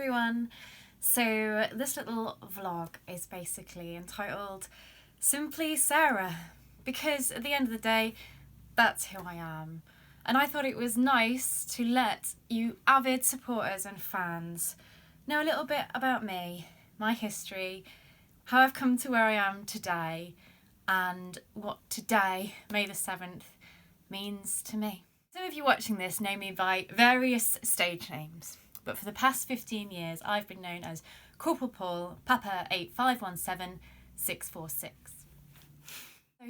everyone. So this little vlog is basically entitled Simply Sarah, because at the end of the day, that's who I am. And I thought it was nice to let you avid supporters and fans know a little bit about me, my history, how I've come to where I am today, and what today, May the 7th, means to me. Some of you watching this know me by various stage names, but for the past 15 years I've been known as Corporal Paul, Papa 8517646. So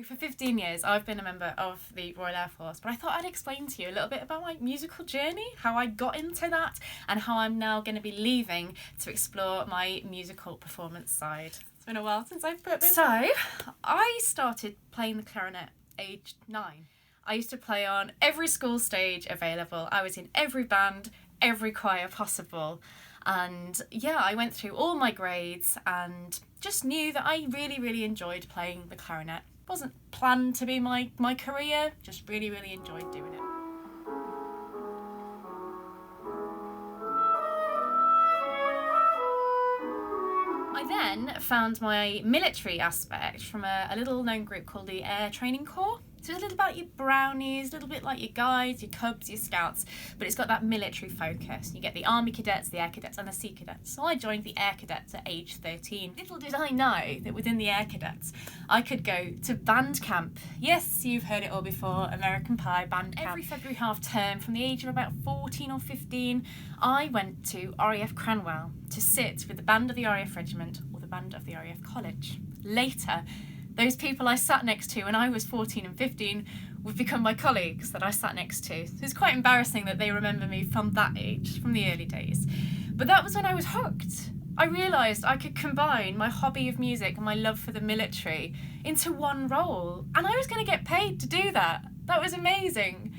for 15 years I've been a member of the Royal Air Force, but I thought I'd explain to you a little bit about my musical journey, how I got into that, and how I'm now going to be leaving to explore my musical performance side. It's been a while since I've put this. So I started playing the clarinet aged 9. I used to play on every school stage available. I was in every band, every choir possible. And yeah, I went through all my grades and just knew that I really enjoyed playing the clarinet. It wasn't planned to be my career, just really enjoyed doing it. I then found my military aspect from a little known group called the Air Training Corps. So it's a little about your brownies, a little bit like your guides, your cubs, your scouts, but it's got that military focus. You get the army cadets, the air cadets and the sea cadets. So I joined the air cadets at age 13. Little did I know that within the air cadets, I could go to band camp. Yes, you've heard it all before, American Pie band camp. Every February half term from the age of about 14 or 15, I went to RAF Cranwell to sit with the band of the RAF Regiment or the band of the RAF College. Later, those people I sat next to when I was 14 and 15 would become my colleagues that I sat next to. So it's quite embarrassing that they remember me from that age, from the early days. But that was when I was hooked. I realised I could combine my hobby of music and my love for the military into one role. And I was going to get paid to do that. That was amazing.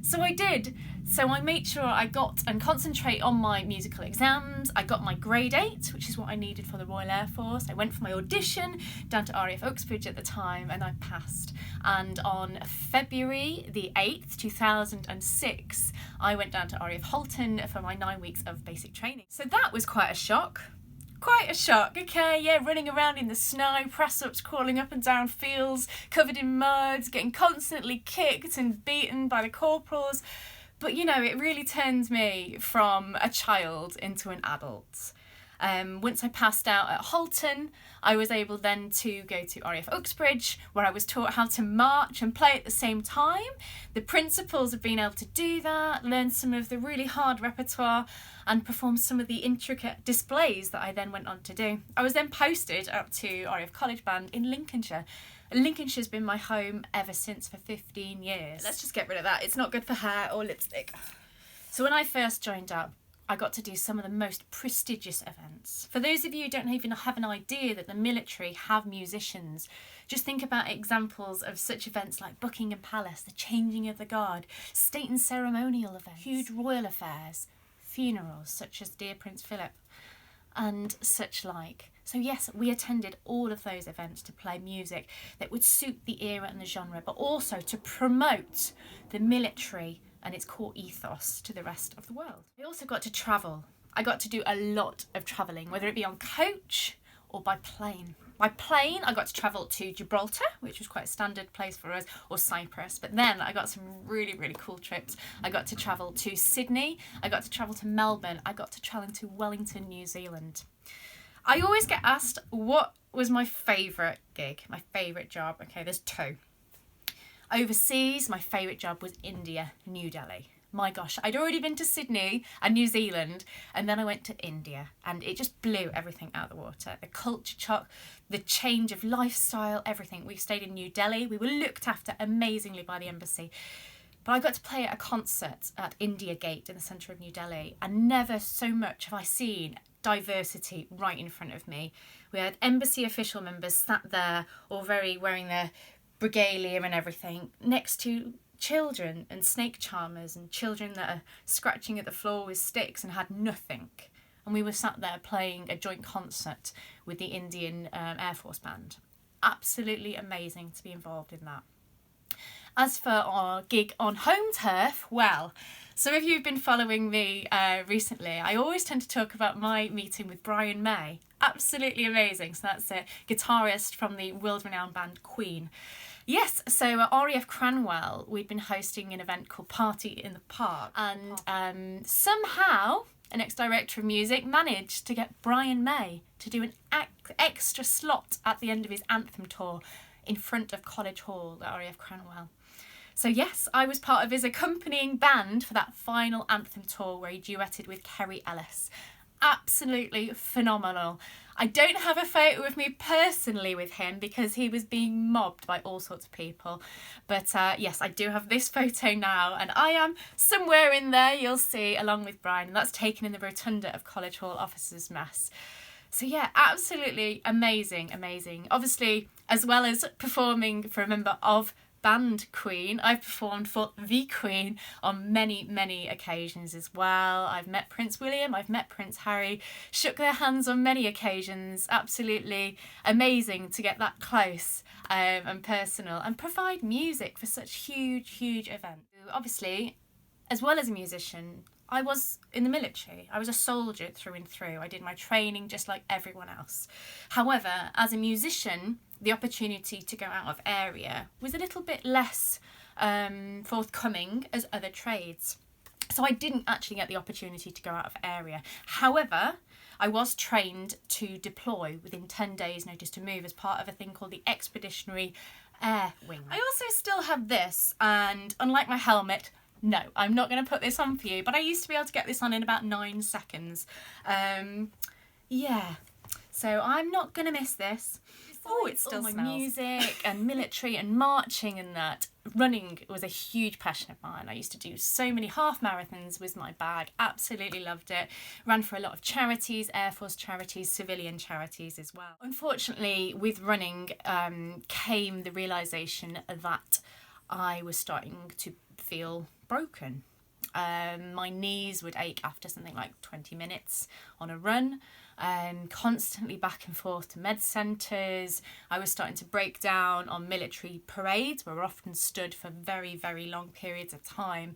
So I did. So I made sure I got and concentrate on my musical exams. I got my grade 8, which is what I needed for the Royal Air Force. I went for my audition down to RAF Uxbridge at the time and I passed. And on February the 8th, 2006, I went down to RAF Halton for my 9 weeks of basic training. So that was quite a shock. Quite a shock, okay, yeah, running around in the snow, press-ups, crawling up and down fields, covered in mud, getting constantly kicked and beaten by the corporals. But you know, it really turned me from a child into an adult. Once I passed out at Halton, I was able then to go to RAF Uxbridge, where I was taught how to march and play at the same time. The principles of being able to do that, learn some of the really hard repertoire and perform some of the intricate displays that I then went on to do. I was then posted up to RAF College Band in Lincolnshire. Lincolnshire's been my home ever since for 15 years. Let's just get rid of that. It's not good for hair or lipstick. So when I first joined up, I got to do some of the most prestigious events. For those of you who don't even have an idea that the military have musicians, just think about examples of such events like Buckingham Palace, the changing of the guard, state and ceremonial events, huge royal affairs, funerals such as dear Prince Philip, and such like. So yes, we attended all of those events to play music that would suit the era and the genre, but also to promote the military and its core ethos to the rest of the world. I also got to travel. I got to do a lot of travelling, whether it be on coach or by plane. By plane, I got to travel to Gibraltar, which was quite a standard place for us, or Cyprus. But then I got some really cool trips. I got to travel to Sydney. I got to travel to Melbourne. I got to travel to Wellington, New Zealand. I always get asked what was my favourite gig, my favourite job. Okay, there's 2. Overseas, my favourite job was India, New Delhi. My gosh, I'd already been to Sydney and New Zealand, and then I went to India, and it just blew everything out of the water. The culture shock, the change of lifestyle, everything. We stayed in New Delhi. We were looked after amazingly by the embassy. But I got to play at a concert at India Gate in the centre of New Delhi, and never so much have I seen diversity right in front of me. We had embassy official members sat there, all wearing their regalia and everything, next to children and snake charmers and children that are scratching at the floor with sticks and had nothing. And we were sat there playing a joint concert with the Indian Air Force Band. Absolutely amazing to be involved in that. As for our gig on home turf, well, some of you have been following me recently. I always tend to talk about my meeting with Brian May. Absolutely amazing. So that's a guitarist from the world-renowned band Queen. Yes, so at RAF Cranwell, we'd been hosting an event called Party in the Park, and somehow an ex-director of music managed to get Brian May to do an extra slot at the end of his anthem tour in front of College Hall at RAF Cranwell. So yes, I was part of his accompanying band for that final anthem tour where he duetted with Kerry Ellis. Absolutely phenomenal. I don't have a photo of me personally with him because he was being mobbed by all sorts of people. But yes, I do have this photo now, and I am somewhere in there, you'll see, along with Brian. And that's taken in the rotunda of College Hall Officers' Mess. So yeah, absolutely amazing, amazing. Obviously, as well as performing for a member of band Queen, I've performed for the Queen on many, many occasions as well. I've met Prince William, I've met Prince Harry, shook their hands on many occasions. Absolutely amazing to get that close and personal and provide music for such huge, huge events. Obviously, as well as a musician, I was in the military. I was a soldier through and through. I did my training just like everyone else. However, as a musician, the opportunity to go out of area was a little bit less forthcoming as other trades. So I didn't actually get the opportunity to go out of area. However, I was trained to deploy within 10 days notice to move as part of a thing called the Expeditionary Air Wing. I also still have this, and unlike my helmet, no, I'm not going to put this on for you, but I used to be able to get this on in about 9 seconds. Yeah, so I'm not going to miss this. Oh, it still smells. My music and military and marching and that. Running was a huge passion of mine. I used to do so many half marathons with my bag. Absolutely loved it. Ran for a lot of charities, Air Force charities, civilian charities as well. Unfortunately, with running came the realisation that I was starting to feel broken. My knees would ache after something like 20 minutes on a run, constantly back and forth to med centres. I was starting to break down on military parades where we're often stood for very, very long periods of time.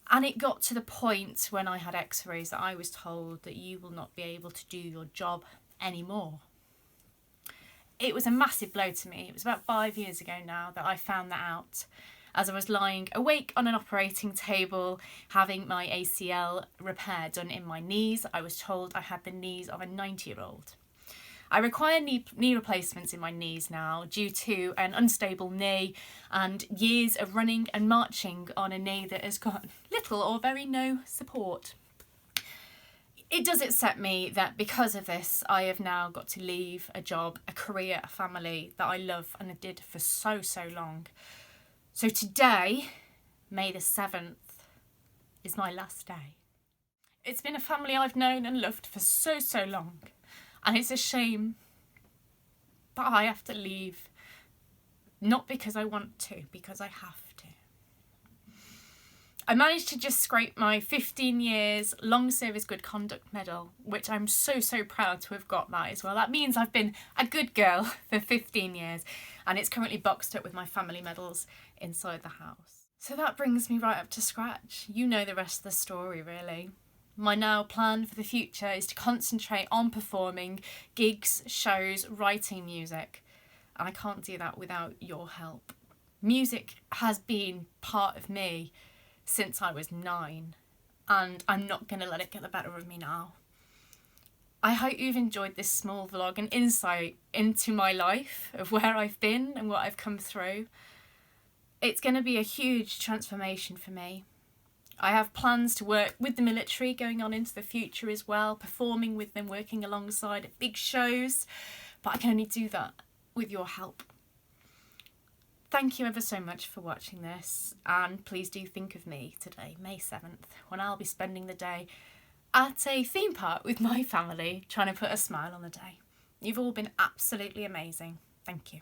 And it got to the point when I had x-rays that I was told that you will not be able to do your job anymore. It was a massive blow to me. It was about 5 years ago now that I found that out. As I was lying awake on an operating table, having my ACL repair done in my knees, I was told I had the knees of a 90-year-old. I require knee replacements in my knees now due to an unstable knee and years of running and marching on a knee that has got little or very no support. It does upset me that because of this, I have now got to leave a job, a career, a family that I love and I did for so, so long. So today, May the 7th, is my last day. It's been a family I've known and loved for so, so long. And it's a shame that I have to leave. Not because I want to, because I have to. I managed to just scrape my 15 years long service good conduct medal, which I'm so, so proud to have got that as well. That means I've been a good girl for 15 years and it's currently boxed up with my family medals inside the house. So that brings me right up to scratch. You know the rest of the story, really. My now plan for the future is to concentrate on performing gigs, shows, writing music. And I can't do that without your help. Music has been part of me since I was 9, and I'm not going to let it get the better of me now. I hope you've enjoyed this small vlog and insight into my life, of where I've been and what I've come through. It's going to be a huge transformation for me. I have plans to work with the military going on into the future as well, performing with them, working alongside at big shows, but I can only do that with your help. Thank you ever so much for watching this, and please do think of me today, May 7th, when I'll be spending the day at a theme park with my family, trying to put a smile on the day. You've all been absolutely amazing. Thank you.